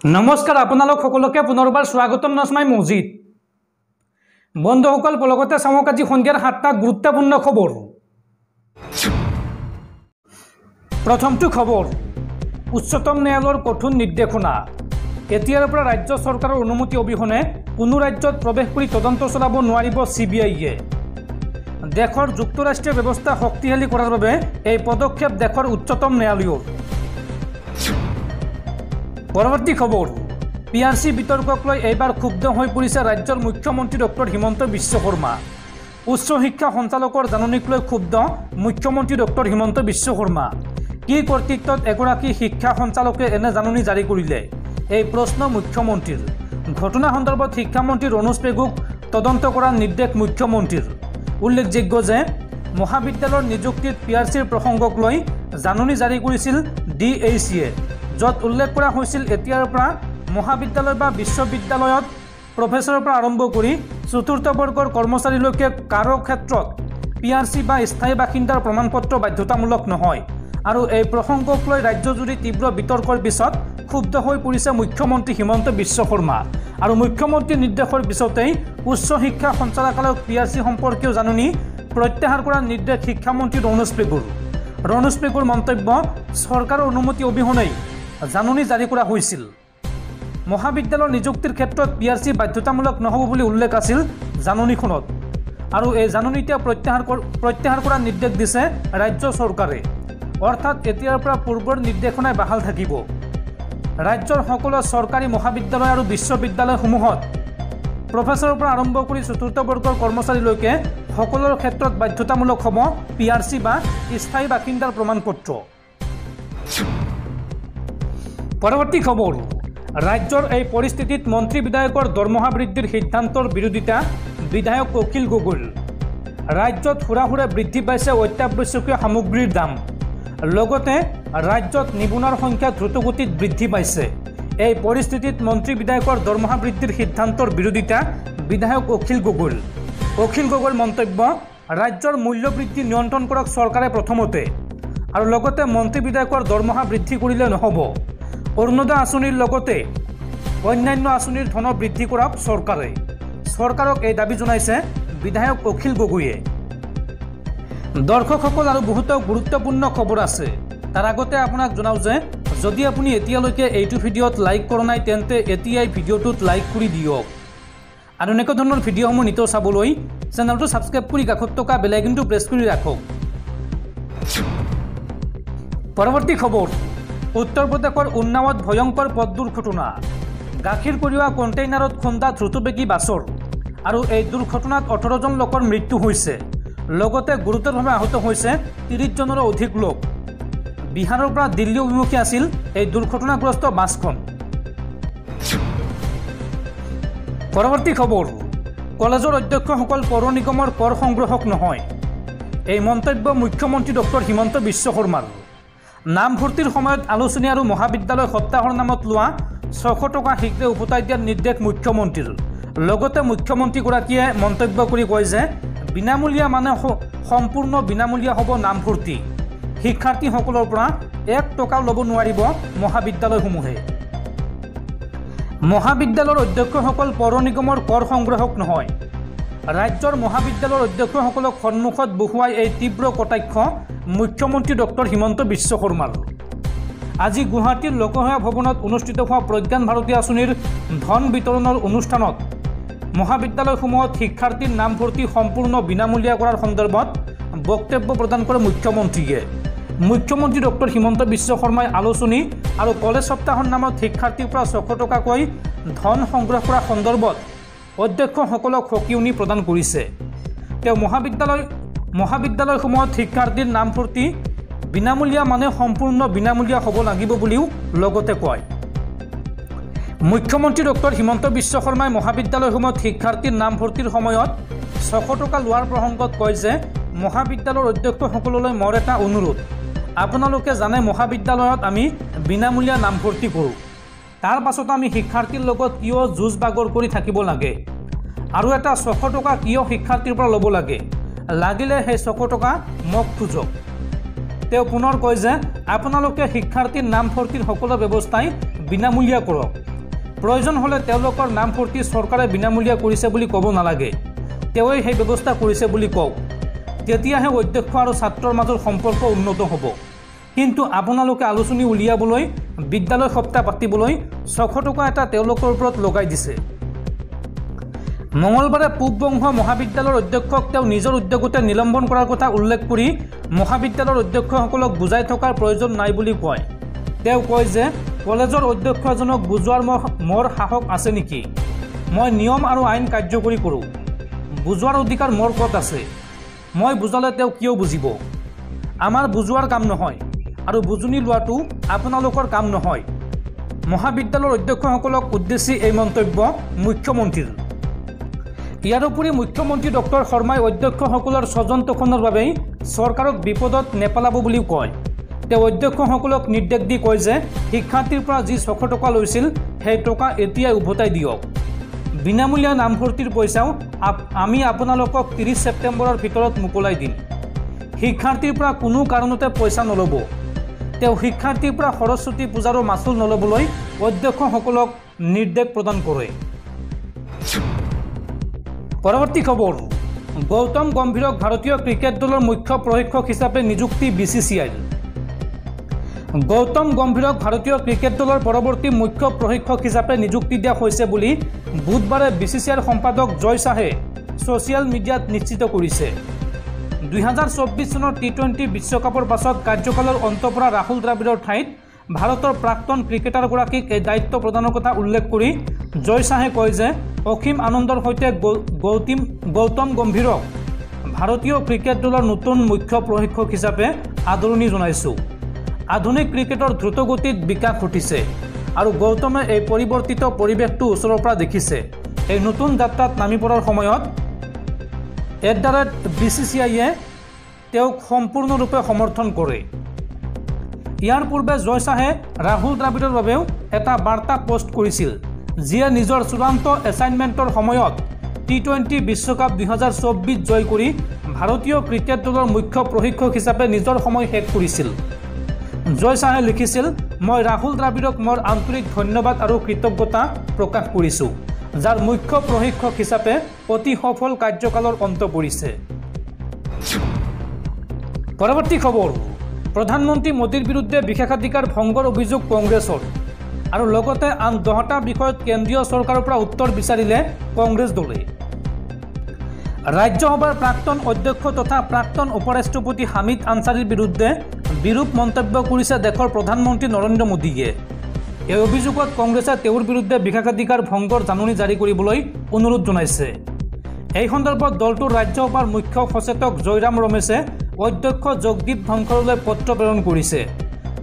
नमस्कार आपनालोक सकलोके पुनर्बार स्वागतम नसमाई मजिद बंधुসকল पलकते चाওক আজি सन्धियार 7টা गुरुत्वपूर्ण खबर। प्रथमটো खबर उच्चतम न्यायालयर कठोर निर्देशना एতিয়াৰ পৰা राज्य सरकाৰৰ अनुमति अबिहने কোনো राज्यत प्रवेश কৰি তদন্ত চলাব নোৱাৰিব CBIয়ে। দেশৰ যুক্তৰাষ্ট্ৰীয় ব্যৱস্থা শক্তিশালী কৰাৰ বাবে এই পদক্ষেপ দেশৰ উচ্চতম ন্যায়ালয়ৰ। परवर्ती खबर PRC वितर्कक लै एबार क्षुब्ध हो परिছে राज्यर मुख्यमंत्री डॉक्टर हिमंत विश्व शर्मा। उच्च शिक्षा सञ्चालकर जाननीक लै क्षुब्ध मुख्यमंत्री डॉक्टर हिमंत विश्व शर्मा। कि कर्तृत्वत एगराकी शिक्षा सञ्चालके एने जाननी जारी करिले এই प्रश्न मुख्यमंत्रीर। घटना सन्दर्भत शिक्षामंत्री रणोज पेगुक तदন্ত करार निर्देश मुख्यमंत्रीर। उल्लेखযোग्য যে महाविद्यालयर नियुक्तिर PRCৰ प्रसंगक लै जाननी जारी करिছিল DACয়ে। য'ত উল্লেখ কৰা হৈছিল এতিয়াৰ পৰা মহাবিদ্যালয় বা বিশ্ববিদ্যালয়ত প্ৰফেছৰৰ পৰা আৰম্ভ কৰি চতুৰ্থ বৰ্গৰ কৰ্মচাৰীলৈকে কাৰো ক্ষেত্ৰত PRC বা স্থায়ী বাসিন্দাৰ প্ৰমাণপত্ৰ বাধ্যতামূলক নহয়। আৰু এই প্ৰসংগক লৈ ৰাজ্যজুৰি তীব্ৰ বিতৰ্কৰ পিছত ক্ষুব্ধ হৈ পৰিছে মুখ্যমন্ত্ৰী হিমন্ত বিশ্ব শৰ্মা। আৰু মুখ্যমন্ত্ৰীৰ নিৰ্দেশৰ পিছতেই উচ্চ শিক্ষা সঞ্চালকালয়ক PRC সম্পৰ্কীয় জাননী প্ৰত্যাহাৰ কৰাৰ নিৰ্দেশ শিক্ষামন্ত্ৰী ৰণোজ পেগুৰ। ৰণোজ পেগুৰ মন্তব্য চৰকাৰৰ অনুমতি অবিহনেই জাননী জাৰি কৰা হৈছিল। মহাবিদ্যালয়ৰ নিযুক্তিৰ ক্ষেত্ৰত PRC বাধ্যতামূলক নহ'ব বুলি উল্লেখ আছিল জাননীখনত। আৰু এই জাননী এতিয়া প্ৰত্যাহাৰ কৰাৰ নিৰ্দেশ দিছে ৰাজ্য চৰকাৰে। অৰ্থাৎ এতিয়াৰ পৰা পূৰ্বৰ নিৰ্দেশনাই বাহাল থাকিব। ৰাজ্যৰ সকলো চৰকাৰী মহাবিদ্যালয় আৰু বিশ্ববিদ্যালয়সমূহত প্ৰফেছৰৰ পৰা আৰম্ভ কৰি চতুৰ্থ বৰ্গৰ কৰ্মচাৰীলৈকে সকলোৰ ক্ষেত্ৰত বাধ্যতামূলক হ'ব PRC বা স্থায়ী বাসিন্দাৰ প্ৰমাণপত্ৰ। परवर्ती खबर राज्यर এই परिस्थितित मंत्री विधायकर दरमहा बृद्धिर सिद्धांतर विरोधिता विधायक अखिल गगৈৰ। राज्यत हुराहुरे बृद्धि पाइছে अत्यावश्यकीय सामग्रीर दाम। लगते राज्यत निबनुৱাৰ संख्या द्रुतगतित बृद्धि पाइছে। এই परिस्थितित मंत्री विधायकर दरमहा बृद्धिर सिद्धांतर विरोधिता विधायक अखिल गगৈৰ। अखिल गगৈৰ मन्तव्য राज्यर मूल्य बृद्धि नियंत्रण करक सरकारे प्रथमते और लगते मंत्री विधायकर दरमहा बृद्धि करिले নহব। অৰুণোদয় আঁচনিৰ লগতে অন্যান্য আঁচনিৰ ধন বৃদ্ধি কৰক চৰকাৰে। চৰকাৰক এই দাবী জনাইছে বিধায়ক অখিল গগৈয়ে। দৰ্শকসকল আৰু বহুত গুৰুত্বপূৰ্ণ খবৰ আছে। তাৰ আগতে আপোনাক জনাও যে যদি আপুনি এতিয়ালৈকে এইটো ভিডিঅ'ত লাইক কৰা নাই তেন্তে এতিয়াই ভিডিঅ'টোত লাইক কৰি দিয়ক। আৰু এনেকুৱা ধৰণৰ ভিডিঅ'সমূহ নিতৌ চাবলৈ চেনেলটো ছাবস্ক্ৰাইব কৰি কাষত থকা বেল আইকনটো প্ৰেছ কৰি ৰাখক। পৰৱৰ্তী খবৰ उत्तर प्रदेशर उन्नावत भयंकर पथ दुर्घटना। गाखीर कढिया कन्टेइनारत खुंदा द्रुतवेगी बासर और এই दुर्घटनात 18 জন लोकर मृत्यु होइছে। लगते गुरुतरभावे आहत होइছে 30 জনৰ অধিক লোক। बिहारर পৰা दिल्ली अभिमुखी आसिल এই दुर्घटनाग्रस्त बासখন। परवर्ती खबर कलेजर अध्यक्षসকল पौर निगমৰ कर संग्रहक নহয়। এই মন্তব্য मुख्यमंत्री डॉक्टर हिमंत विश्व शर्मार। नामभर्तिर समय आलोचनी और महाविद्यालय सप्ताहर नामत लोआ 600 टका शीघ्रे उभताई दियार निर्देश मुख्यमंत्रीर। लगते मुख्यमंत्रीगराकीये मन्तव्य करि कय जे बिनामूल्य माने सम्पूर्ण बिनामूल्य हब नामभर्ती। शिक्षार्थीসকলৰ পৰা 1 टका लব নোৱাৰিব महाविद्यालयসমূহে। महाविद्यालयर अध्यक्षসকল पौर निगমৰ कर संग्रहक নহয়। राज्यर महाविद्यालयर अध्यक्षসকলক सन्मुखत बहुৱাই এই तीव्र कटाक्ष मुख्यमंत्री डॉक्टर हिमंत विश्व शर्मार। আজি गुवाहाटीर लोकसेवा भवनत अनुष्ठित हुआ प्रज्ञान भारती आँचनिर धन वितरणर अनुष्ठानत महाविद्यालयসমূहत शिक्षार्थीर नामभर्ती सम्पूर्ण बिनामूल्य करार सन्दर्भत बक्तव्य प्रदान करे मुख्यमंत्रीये। मुख्यमंत्री डॉक्टर हिमंत विश्व शर्माय आलोचनी और कलेज सप्ताहर नामत शिक्षार्थीर পৰা 600 टकाকৈ धन संग्रह करार सन्दर्भत अध्यक्षসকলক সকিয়নি प्रदान करिছে। তেওঁ মহাবিদ্যালয়সমূহত শিক্ষাৰ্থীৰ নামভৰ্তি বিনামূলীয়া মানে সম্পূৰ্ণ বিনামূলীয়া হ'ব লাগিব বুলিও লগতে কয়। মুখ্যমন্ত্ৰী ডক্টৰ হিমন্ত বিশ্ব শৰ্মাই মহাবিদ্যালয়সমূহত শিক্ষাৰ্থীৰ নামভৰ্তিৰ সময়ত 600 টকা লোৱাৰ প্ৰসংগত কয় যে মহাবিদ্যালয়ৰ অধ্যক্ষসকললৈ মোৰ এটা অনুৰোধ। আপোনালোকে জানে মহাবিদ্যালয়ত আমি বিনামূলীয়া নামভৰ্তি কৰোঁ। তাৰ পাছত আমি শিক্ষাৰ্থীৰ লগত কিয় যুঁজ বাগৰ কৰি থাকিব লাগে আৰু এটা 600 টকা কিয় শিক্ষাৰ্থীৰ পৰা ল'ব লাগে। লাগিলে সেই 600 টকা মোক খুজক। তেওঁ পুনৰ কয় যে আপোনালোকে শিক্ষাৰ্থীৰ নামভৰ্তিৰ সকলো ব্যৱস্থাই বিনামূলীয়া কৰক। প্ৰয়োজন হ'লে তেওঁলোকৰ নামভৰ্তি চৰকাৰে বিনামূলীয়া কৰিছে বুলি ক'ব নালাগে, তেওঁই সেই ব্যৱস্থা কৰিছে বুলি কওক। তেতিয়াহে অধ্যক্ষ আৰু ছাত্ৰৰ মাজৰ সম্পৰ্ক উন্নত হ'ব। কিন্তু আপোনালোকে আলোচনী উলিয়াবলৈ, বিদ্যালয় সপ্তাহ পাতিবলৈ 600 টকা এটা তেওঁলোকৰ ওপৰত লগাই দিছে। মঙলবাৰে পূব বংগ মহাবিদ্যালয়ৰ অধ্যক্ষক তেওঁ নিজৰ উদ্যোগতে নিলম্বন কৰাৰ কথা উল্লেখ কৰি মহাবিদ্যালয়ৰ অধ্যক্ষসকলক বুজাই থকাৰ প্ৰয়োজন নাই বুলি কয়। তেওঁ কয় যে কলেজৰ অধ্যক্ষ এজনক বুজোৱাৰ মোৰ সাহস আছে নেকি? মই নিয়ম আৰু আইন কাৰ্যকৰী কৰোঁ, বুজোৱাৰ অধিকাৰ মোৰ ক'ত আছে? মই বুজালে তেওঁ কিয় বুজিব? আমাৰ বুজোৱাৰ কাম নহয় আৰু বুজনি লোৱাটো আপোনালোকৰ কাম নহয়। মহাবিদ্যালয়ৰ অধ্যক্ষসকলক উদ্দেশ্যি এই মন্তব্য মুখ্যমন্ত্ৰীৰ। ইয়াৰ উপৰি মুখ্যমন্ত্ৰী ডক্টৰ শৰ্মাই অধ্যক্ষসকলৰ স্বজন তোষণৰ বাবেই চৰকাৰক বিপদত নেপেলাব বুলিও কয়। তেওঁ অধ্যক্ষসকলক নিৰ্দেশ দি কয় যে শিক্ষাৰ্থীৰ পৰা যি 600 টকা লৈছিল সেই টকা এতিয়াই উভতাই দিয়ক। বিনামূলীয়া নামভৰ্তিৰ পইচাও আমি আপোনালোকক 30 ছেপ্টেম্বৰৰ ভিতৰত মোকলাই দিম। শিক্ষাৰ্থীৰ পৰা কোনো কাৰণতে পইচা নল'ব। তেওঁ শিক্ষাৰ্থীৰ পৰা সৰস্বতী পূজাৰো মাচুল নল'বলৈ অধ্যক্ষসকলক নিৰ্দেশ প্ৰদান কৰে। পৰৱৰ্তী খবৰ, গৌতম গম্ভীৰক ভাৰতীয় ক্ৰিকেট দলৰ মুখ্য প্ৰশিক্ষক হিচাপে নিযুক্তি BCCIৰ। গৌতম গম্ভীৰক ভাৰতীয় ক্ৰিকেট দলৰ পৰৱৰ্তী মুখ্য প্ৰশিক্ষক হিচাপে নিযুক্তি দিয়া হৈছে বুলি বুধবাৰে BCCIৰ সম্পাদক জয় শাহে ছ'চিয়েল মিডিয়াত নিশ্চিত কৰিছে। 2024 চনৰ T20 বিশ্বকাপৰ পাছত কাৰ্যকালৰ অন্ত পৰা ৰাহুল দ্ৰাবিড়ৰ ঠাইত ভাৰতৰ প্ৰাক্তন ক্ৰিকেটাৰগৰাকীক এই দায়িত্ব প্ৰদানৰ কথা উল্লেখ কৰি জয় শাহে কয় যে অসীম আনন্দৰ সৈতে গৌতম গম্ভীৰক ভাৰতীয় ক্ৰিকেট দলৰ নতুন মুখ্য প্ৰশিক্ষক হিচাপে আদৰণি জনাইছোঁ। আধুনিক ক্ৰিকেটৰ দ্ৰুতগতিত বিকাশ ঘটিছে আৰু গৌতমে এই পৰিৱৰ্তিত পৰিৱেশটো ওচৰৰ পৰা দেখিছে। এই নতুন যাত্ৰাত নামি পৰাৰ সময়ত BCCIয়ে তেওঁক সম্পূৰ্ণৰূপে সমৰ্থন কৰে। ইয়াৰ পূৰ্বে জয় শাহে ৰাহুল দ্ৰাবিড়ৰ বাবেও এটা বাৰ্তা পোষ্ট কৰিছিল, যিয়ে নিজৰ চূড়ান্ত এছাইনমেণ্টৰ সময়ত T20 বিশ্বকাপ 2024 জয় কৰি ভাৰতীয় ক্ৰিকেট দলৰ মুখ্য প্ৰশিক্ষক হিচাপে নিজৰ সময় শেষ কৰিছিল। জয় শাহে লিখিছিল, মই ৰাহুল দ্ৰাবিড়ক মোৰ আন্তৰিক ধন্যবাদ আৰু কৃতজ্ঞতা প্ৰকাশ কৰিছোঁ, যাৰ মুখ্য প্ৰশিক্ষক হিচাপে অতি সফল কাৰ্যকালৰ অন্ত পৰিছে। পৰৱৰ্তী খবৰ, প্ৰধানমন্ত্ৰী মোদীৰ বিৰুদ্ধে বিশেষাধিকাৰ ভংগৰ অভিযোগ কংগ্ৰেছৰ আৰু লগতে আন 10টা বিষয়ত কেন্দ্ৰীয় চৰকাৰৰ পৰা উত্তৰ বিচাৰিলে কংগ্ৰেছ দলে। ৰাজ্যসভাৰ প্ৰাক্তন অধ্যক্ষ তথা প্ৰাক্তন উপৰাষ্ট্ৰপতি হামিদ আনছাৰীৰ বিৰুদ্ধে বিৰূপ মন্তব্য কৰিছে দেশৰ প্ৰধানমন্ত্ৰী নৰেন্দ্ৰ মোদীয়ে। এই অভিযোগত কংগ্ৰেছে তেওঁৰ বিৰুদ্ধে বিশেষাধিকাৰ ভংগৰ জাননী জাৰি কৰিবলৈ অনুৰোধ জনাইছে। এই সন্দৰ্ভত দলটোৰ ৰাজ্যসভাৰ মুখ্য সচেতক জয়ৰাম ৰমেশে অধ্যক্ষ জগদীপ ধনখড়লৈ পত্ৰ প্ৰেৰণ কৰিছে।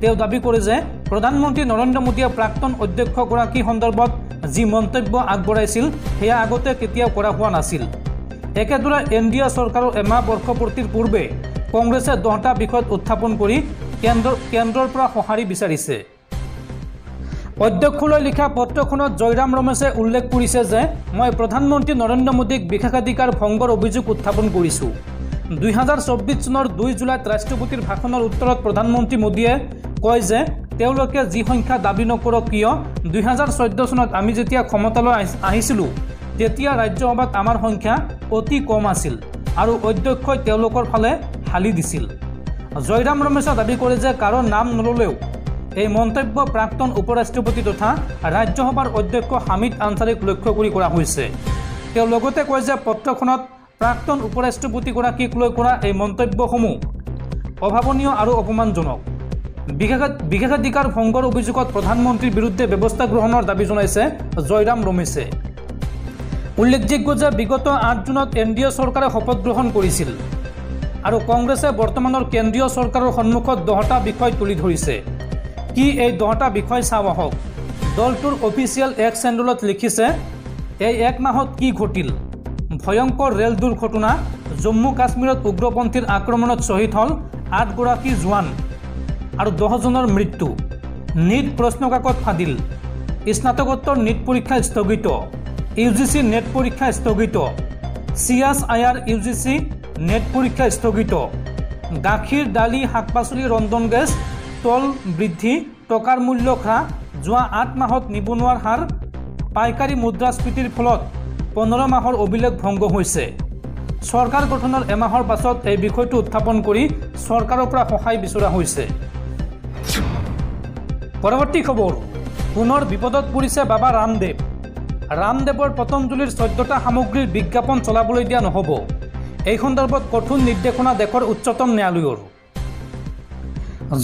তেওঁ দাবী কৰে যে প্ৰধানমন্ত্ৰী নৰেন্দ্ৰ মোদীয়ে প্ৰাক্তন অধ্যক্ষগৰাকী সন্দৰ্ভত যি মন্তব্য আগবঢ়াইছিল সেয়া আগতে কেতিয়াও কৰা হোৱা নাছিল। একেদৰে NDA চৰকাৰৰ এমাহ বৰ্ষপূৰ্তিৰ পূৰ্বে কংগ্ৰেছে 10টা বিষয়ত উত্থাপন কৰি কেন্দ্ৰৰ পৰা সঁহাৰি বিচাৰিছে। অধ্যক্ষলৈ লিখা পত্ৰখনত জয়ৰাম ৰমেশে উল্লেখ কৰিছে যে মই প্ৰধানমন্ত্ৰী নৰেন্দ্ৰ মোদীক বিশেষাধিকাৰ ভংগৰ অভিযোগ উত্থাপন কৰিছোঁ। 2024 চনৰ 2 জুলাইত ৰাষ্ট্ৰপতিৰ ভাষণৰ উত্তৰত প্ৰধানমন্ত্ৰী মোদীয়ে কয় যে তেওঁলোকে যি সংখ্যা দাবী নকৰক কিয় 2014 চনত আমি যেতিয়া ক্ষমতালৈ আহিছিলোঁ তেতিয়া ৰাজ্যসভাত আমাৰ সংখ্যা অতি কম আছিল আৰু অধ্যক্ষই তেওঁলোকৰ ফালে হালি দিছিল। জয়ৰাম ৰমেশে দাবী কৰে যে কাৰো নাম নল'লেও এই মন্তব্য প্ৰাক্তন উপৰাষ্ট্ৰপতি তথা ৰাজ্যসভাৰ অধ্যক্ষ হামিদ আনছাৰীক লক্ষ্য কৰি কৰা হৈছে। তেওঁ লগতে কয় যে পত্ৰখনত প্ৰাক্তন উপৰাষ্ট্ৰপতিগৰাকীক লৈ কৰা এই মন্তব্যসমূহ অভাৱনীয় আৰু অপমানজনক। বিশেষাধিকাৰ ভংগৰ অভিযোগত প্ৰধানমন্ত্ৰীৰ বিৰুদ্ধে ব্যৱস্থা গ্ৰহণৰ দাবী জনাইছে জয়ৰাম ৰমেশে। উল্লেখযোগ্য যে বিগত 8 জুনত NDA চৰকাৰে শপত গ্ৰহণ কৰিছিল আৰু কংগ্ৰেছে বৰ্তমানৰ কেন্দ্ৰীয় চৰকাৰৰ সন্মুখত 10টা বিষয় তুলি ধৰিছে। কি এই 10টা বিষয় চাওঁ আহক। দলটোৰ অফিচিয়েল এক্স হেণ্ডেলত লিখিছে, এই 1 মাহত কি ঘটিল? ভয়ংকৰ ৰেল দুৰ্ঘটনা, জম্মু কাশ্মীৰত উগ্ৰপন্থীৰ আক্ৰমণত শ্বহীদ হ'ল 8 গৰাকী জোৱান আৰু 10 জনৰ মৃত্যু। নীট প্ৰশ্নকাকত ফাদিল, স্নাতকোত্তৰ নীট পৰীক্ষা স্থগিত, UGC নেট পৰীক্ষা স্থগিত, CSIR UGC নেট পৰীক্ষা স্থগিত, গাখীৰ দালি শাক পাচলি ৰন্ধন গেছ তল বৃদ্ধি, টকাৰ মূল্য হ্ৰাস, যোৱা 8 মাহত নিবনুৱাৰ হাৰ পাইকাৰী মুদ্ৰাস্ফীতিৰ ফলত 15 মাহৰ অভিলেখ ভংগ হৈছে। চৰকাৰ গঠনৰ এমাহৰ পাছত এই বিষয়টো উত্থাপন কৰি চৰকাৰৰ পৰা সহায় বিচৰা হৈছে। পৰৱৰ্তী খবৰ, পুনৰ বিপদত পৰিছে বাবা ৰামদেৱ। ৰামদেৱৰ পতঞ্জলিৰ 14টা সামগ্ৰীৰ বিজ্ঞাপন চলাবলৈ দিয়া নহ'ব। এই সন্দৰ্ভত কঠোৰ নিৰ্দেশনা দেশৰ উচ্চতম ন্যায়ালয়ৰ।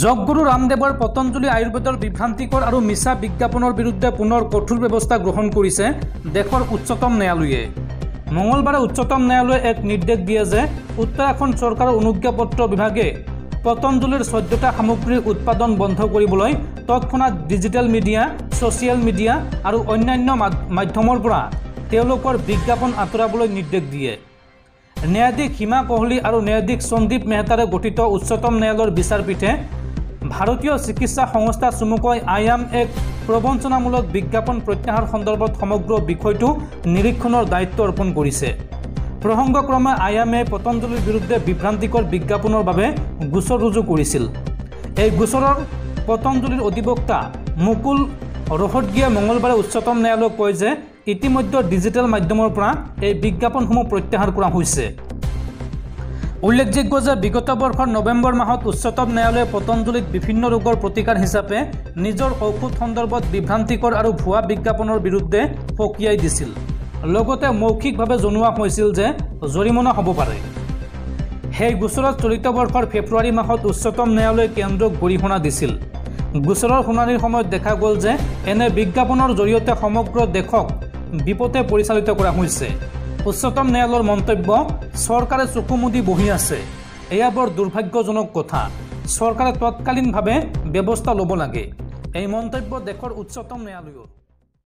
যোগগুৰু ৰামদেৱৰ পতঞ্জলি আয়ুৰ্বেদৰ বিভ্ৰান্তিকৰ আৰু মিছা বিজ্ঞাপনৰ বিৰুদ্ধে পুনৰ কঠোৰ ব্যৱস্থা গ্ৰহণ কৰিছে দেশৰ উচ্চতম ন্যায়ালয়ে। মঙলবাৰে উচ্চতম ন্যায়ালয়ে এক নিৰ্দেশ দিয়ে যে উত্তৰাখণ্ড চৰকাৰৰ অনুজ্ঞাপত্ৰ বিভাগে পতঞ্জলিৰ 14টা সামগ্ৰীৰ উৎপাদন বন্ধ কৰিবলৈ তৎক্ষণাত ডিজিটেল মিডিয়া, ছ'চিয়েল মিডিয়া আৰু অন্যান্য মাধ্যমৰ পৰা তেওঁলোকৰ বিজ্ঞাপন আঁতৰাবলৈ নিৰ্দেশ দিয়ে। ন্যায়াধীশ হিমা কোহলি আৰু ন্যায়াধীশ সন্দীপ মেহতাৰে গঠিত উচ্চতম ন্যায়ালয়ৰ বিচাৰপীঠে ভাৰতীয় চিকিৎসা সংস্থা চমুকৈ IMA প্ৰবঞ্চনামূলক বিজ্ঞাপন প্ৰত্যাহাৰ সন্দৰ্ভত সমগ্ৰ বিষয়টো নিৰীক্ষণৰ দায়িত্ব অৰ্পণ কৰিছে। প্ৰসংগক্ৰমে IMA পতঞ্জলিৰ বিৰুদ্ধে বিভ্ৰান্তিকৰ বিজ্ঞাপনৰ বাবে গোচৰ ৰুজু কৰিছিল। এই গোচৰৰ পতঞ্জলিৰ অধিবক্তা মুকুল ৰহতগীয়ে মঙলবাৰে উচ্চতম ন্যায়ালয়ক কয় যে ইতিমধ্যে ডিজিটেল মাধ্যমৰ পৰা এই বিজ্ঞাপনসমূহ প্ৰত্যাহাৰ কৰা হৈছে। উল্লেখযোগ্য যে বিগত বৰ্ষৰ নৱেম্বৰ মাহত উচ্চতম ন্যায়ালয়ে পতঞ্জলিক বিভিন্ন ৰোগৰ প্ৰতিকাৰ হিচাপে নিজৰ ঔষধ সন্দৰ্ভত বিভ্ৰান্তিকৰ আৰু ভুৱা বিজ্ঞাপনৰ বিৰুদ্ধে সকীয়াই দিছিল। লগতে মৌখিকভাৱে জনোৱা হৈছিল যে জৰিমনা হ'ব পাৰে। সেই গোচৰত চলিত বৰ্ষৰ ফেব্ৰুৱাৰী মাহত উচ্চতম ন্যায়ালয়ে কেন্দ্ৰক গৰিহণা দিছিল। গোচৰৰ শুনানিৰ সময়ত দেখা গ'ল যে এনে বিজ্ঞাপনৰ জৰিয়তে সমগ্ৰ দেশক বিপথে পৰিচালিত কৰা হৈছে। উচ্চতম ন্যায়ালয়ৰ মন্তব্য, চৰকাৰে চকু মুদি বহি আছে। এয়া বৰ দুৰ্ভাগ্যজনক কথা। চৰকাৰে তৎকালীনভাৱে ব্যৱস্থা ল'ব লাগে। এই মন্তব্য দেশৰ উচ্চতম ন্যায়ালয়ৰ।